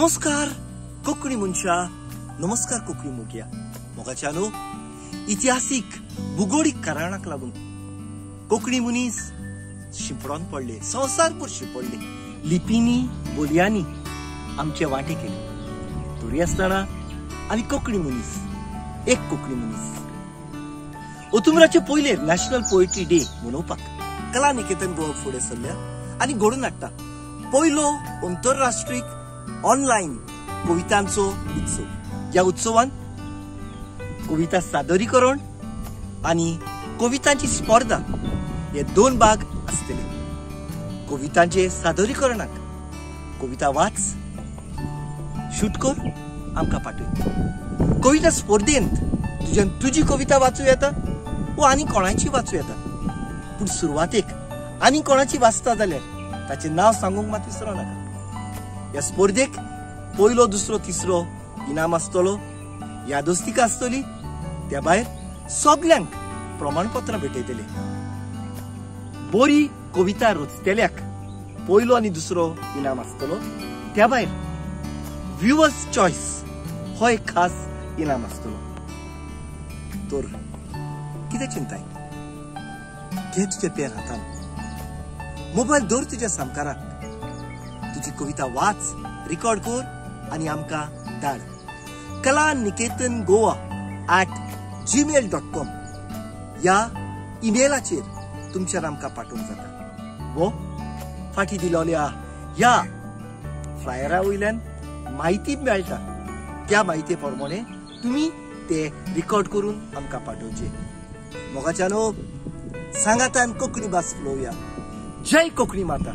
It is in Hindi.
नमस्कार कोंकणी मनशा, नमस्कार कोंकणी मोग्या. मोगाच्यानो इतिहासीक भूगोळीक कारणाक लागून कोंकणी मनीस शिंपडोन पडले, संवसारभर शिंपडले. लिपींनी बोलयांनी आमचे वांटे केले. तरी आसतना आमी कोंकणी मनीस, एक कोंकणी मनीस. ओतुंबराचे पयले नॅशनल पोएट्री डे मनोवपाक कला निकेतन गोवा फुडें सरल्या आनी घडोवन हाडटा पयलो अंतरराष्ट्रीय ऑनलायन कोवितांचो उत्सव. ह्या उत्सवान कविता सादरीकरण आनी कवितांची स्पर्धा हे दोन भाग आसतले. कवितांचे सादरीकरणाक कविता वाच, शूट कर, आमकां पाठय. कविता स्पर्धेंत तुजी कविता वाचूं येता वा आनी कोणाची वाचूं येता. पूण सुरवातेक आनी कोणाची वाचता जाल्यार ताचें नांव सांगूंक मात विसरो नाका. ह्या स्पर्धेक पयलो, दुसरो, तिसरो इनाम आसतलो, यादस्तिका आसतली. त्या भायर सगल्यांक प्रमाणपत्रां भेटयतले. बरी कविता रचतल्याक पयलो आनी दुसरो इनाम आसतलो. त्या भायर व्ह्युअर्स चॉयस हो एक खास इनाम आसतलो. तर कितें चिंताय? घे तुजें पेन हातान, मोबायल दवर तुज्या सामकाराक. तुजी कविता वाच, रिकॉर्ड कर आनी आमकां धाड. कला निकेतन गोवा @gmail.com ह्या इमेलाचेर तुमच्यान आमकां पाठोवंक जाता. वो फाटी दिलोल्या ह्या फ्लायरा वयल्यान म्हायती मेळटा. त्या म्हायती प्रमाणे तुमी ते रिकॉर्ड करून आमकां पाठोवचे. मोगाच्यानो सांगातान कोंकणी भास फुलोवया. जय कोंकणी माता.